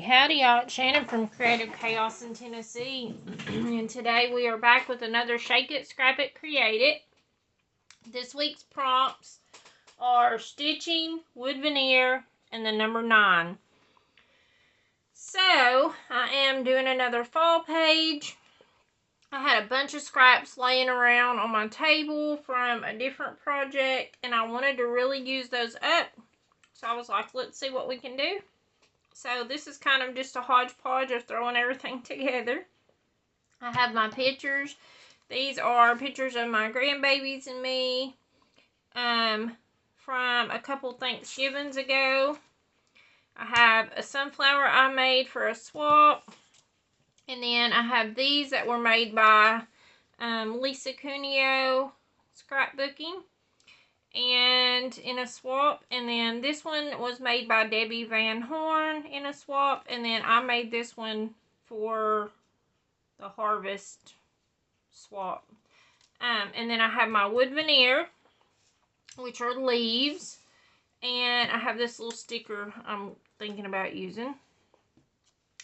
Howdy y'all, it's Shannon from Creative Chaos in Tennessee, and today we are back with another Shake It, Scrap It, Create It. This week's prompts are stitching, wood veneer, and the number 9. So, I am doing another fall page. I had a bunch of scraps laying around on my table from a different project, and I wanted to really use those up. So I was like, let's see what we can do. So this is kind of just a hodgepodge of throwing everything together. I have my pictures. These are pictures of my grandbabies and me from a couple Thanksgivings ago. I have a sunflower I made for a swap. And then I have these that were made by Lisa Cuneo Scrapbooking and in a swap. And then this one was made by Debbie Van Horn in a swap, and then I made this one for the harvest swap. And then I have my wood veneer, which are leaves, and I have this little sticker I'm thinking about using.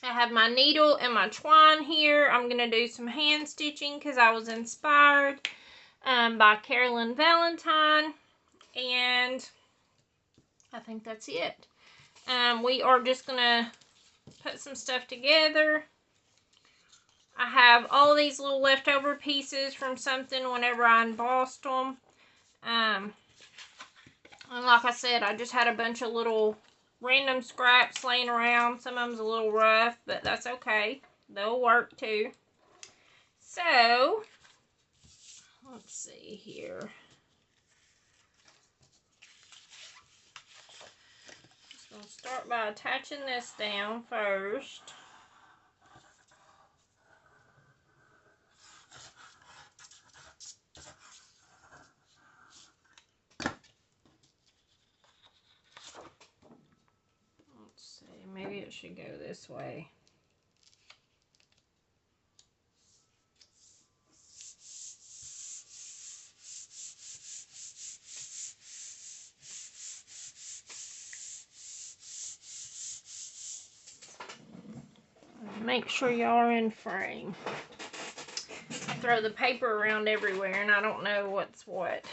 I have my needle and my twine here. I'm going to do some hand stitching because I was inspired by Carolyn Valentine. And I think that's it. We are just going to put some stuff together. I have all these little leftover pieces from something whenever I embossed them. And like I said, I just had a bunch of little random scraps laying around. Some of them's a little rough, but that's okay. They'll work too. So, let's see here. I'll start by attaching this down first. Let's see, maybe it should go this way. Make sure y'all are in frame. I throw the paper around everywhere and I don't know what's what.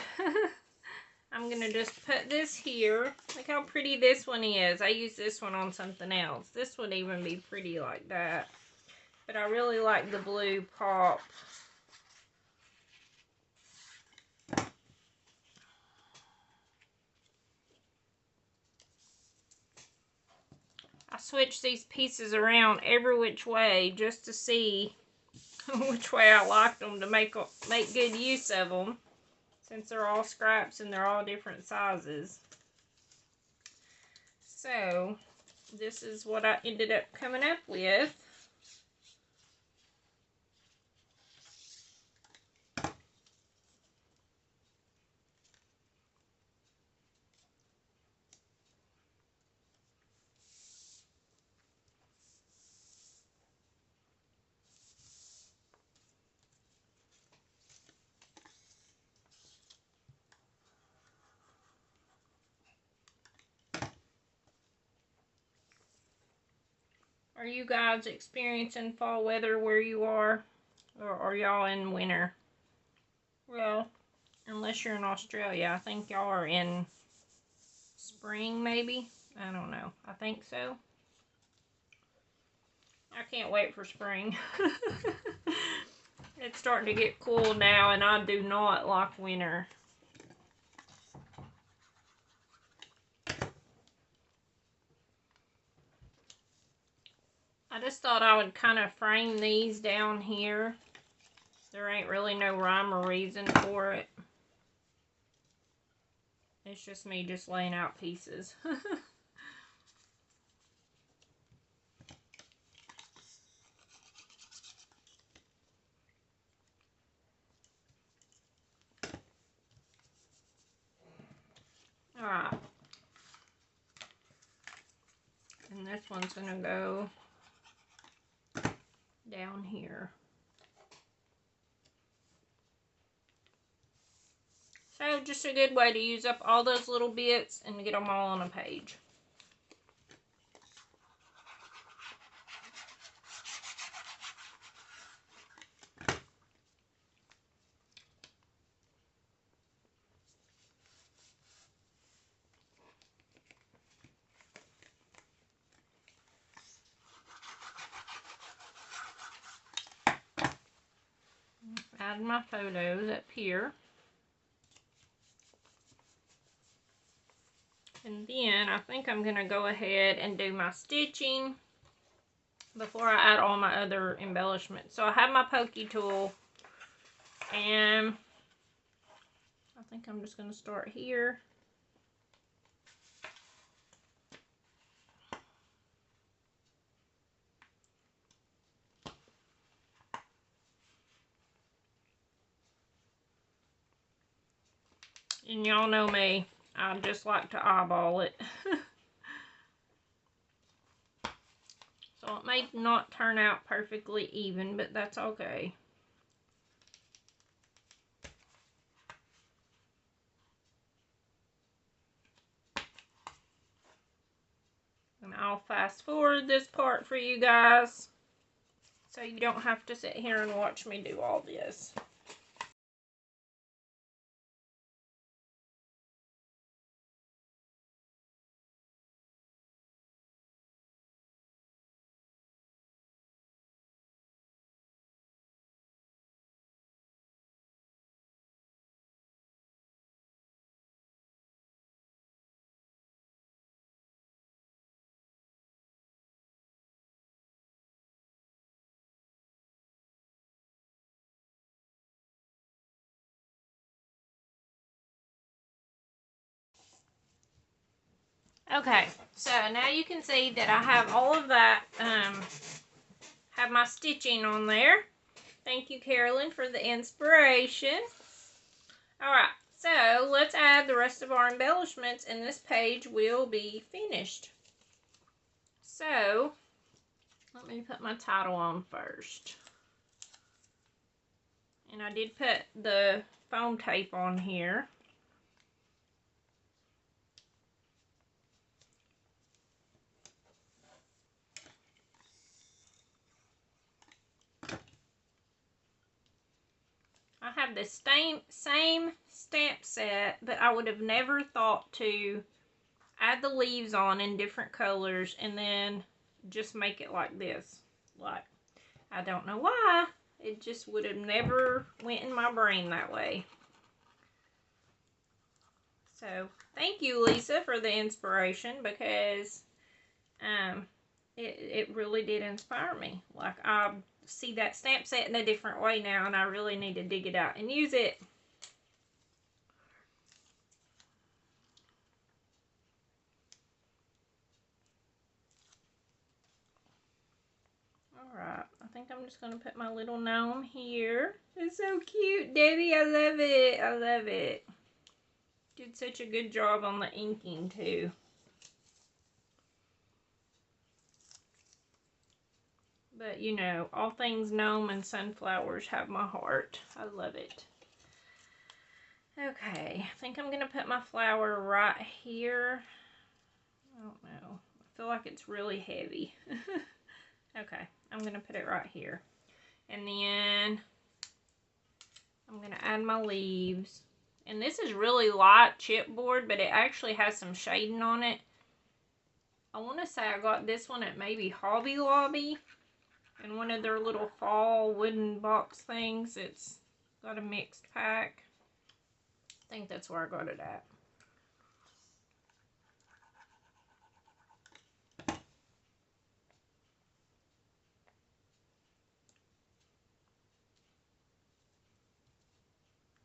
I'm going to just put this here. Look how pretty this one is. I use this one on something else. This would even be pretty like that. But I really like the blue pop. I switch these pieces around every which way just to see which way I like them to make good use of them, since they're all scraps and they're all different sizes. So this is what I ended up coming up with. Are you guys experiencing fall weather where you are? Or are y'all in winter? Well, unless you're in Australia, I think y'all are in spring maybe? I don't know. I think so. I can't wait for spring. It's starting to get cool now and I do not like winter. I just thought I would kind of frame these down here. There ain't really no rhyme or reason for it. It's just me just laying out pieces. Alright. And this one's going to go down here. So just a good way to use up all those little bits and get them all on a page. add my photos up here. And then I think I'm going to go ahead and do my stitching before I add all my other embellishments. So I have my pokey tool, and I think I'm just going to start here. And y'all know me, I just like to eyeball it. So it may not turn out perfectly even, but that's okay. And I'll fast forward this part for you guys, so you don't have to sit here and watch me do all this. Okay, so now you can see that I have all of that, have my stitching on there. Thank you, Carolyn, for the inspiration. Alright, so let's add the rest of our embellishments, and this page will be finished. So, let me put my title on first. And I did put the foam tape on here. I have the same stamp set, but I would have never thought to add the leaves on in different colors and then just make it like this. Like, I don't know why. It just would have never went in my brain that way. So, thank you, Lisa, for the inspiration, because it really did inspire me. Like, I see that stamp set in a different way now, and I really need to dig it out and use it. Alright, I think I'm just going to put my little gnome here. It's so cute, Debbie. I love it. I love it. Did such a good job on the inking, too. But, you know, all things gnome and sunflowers have my heart. I love it. Okay, I think I'm going to put my flower right here. I don't know. I feel like it's really heavy. Okay, I'm going to put it right here. And then I'm going to add my leaves. And this is really light chipboard, but it actually has some shading on it. I want to say I got this one at maybe Hobby Lobby. In one of their little fall wooden box things. It's got a mixed pack. I think that's where I got it at.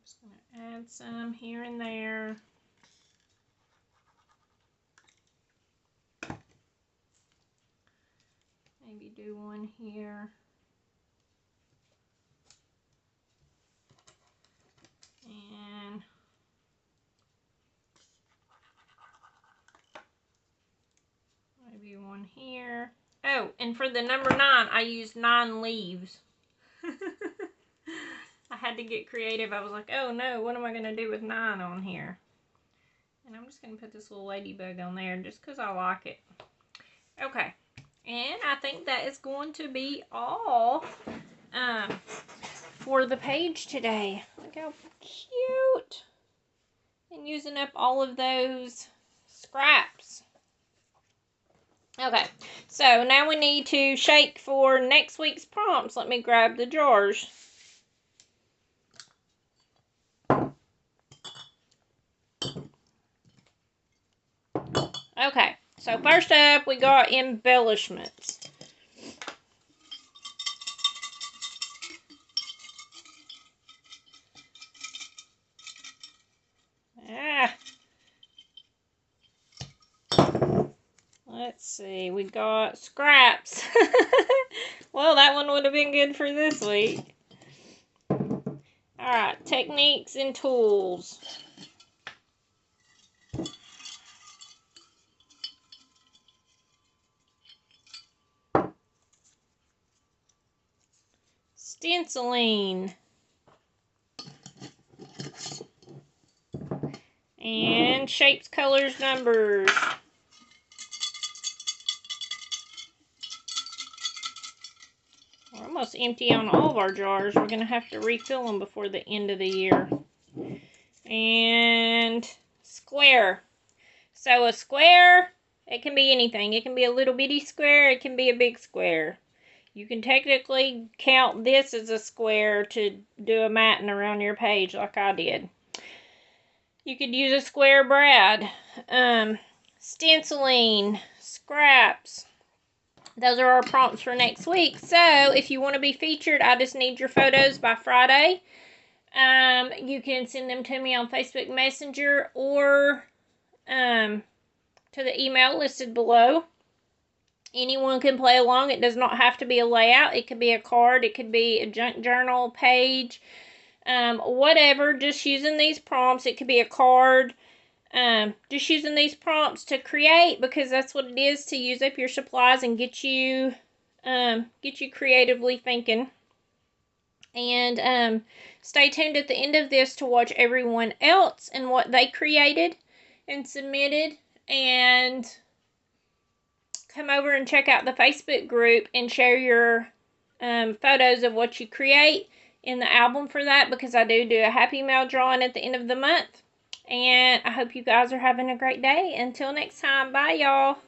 Just going to add some here and there. Maybe do one here. And maybe one here. Oh, and for the number 9, I used 9 leaves. I had to get creative. I was like, oh no, what am I going to do with 9 on here? And I'm just going to put this little ladybug on there just because I like it. Okay. And I think that is going to be all for the page today. Look how cute. And using up all of those scraps. Okay, so now we need to shake for next week's prompts. Let me grab the jars. Okay, so first up, we got embellishments. Let's see, we got scraps. Well, that one would have been good for this week. Alright, techniques and tools. Stenciling. And shapes, colors, numbers. We're almost empty on all of our jars. We're going to have to refill them before the end of the year. And square. So a square, it can be anything. It can be a little bitty square. It can be a big square. You can technically count this as a square to do a matting around your page like I did. You could use a square brad. Stenciling, scraps. Those are our prompts for next week. So, if you want to be featured, I just need your photos by Friday. You can send them to me on Facebook Messenger or to the email listed below. Anyone can play along. It does not have to be a layout. It could be a card. It could be a junk journal page. Whatever. Just using these prompts. It could be a card. Just using these prompts to create, because that's what it is, to use up your supplies and get you creatively thinking. And stay tuned at the end of this to watch everyone else and what they created and submitted, and come over and check out the Facebook group and share your photos of what you create in the album for that, because I do a Happy Mail drawing at the end of the month. And I hope you guys are having a great day. Until next time, bye y'all.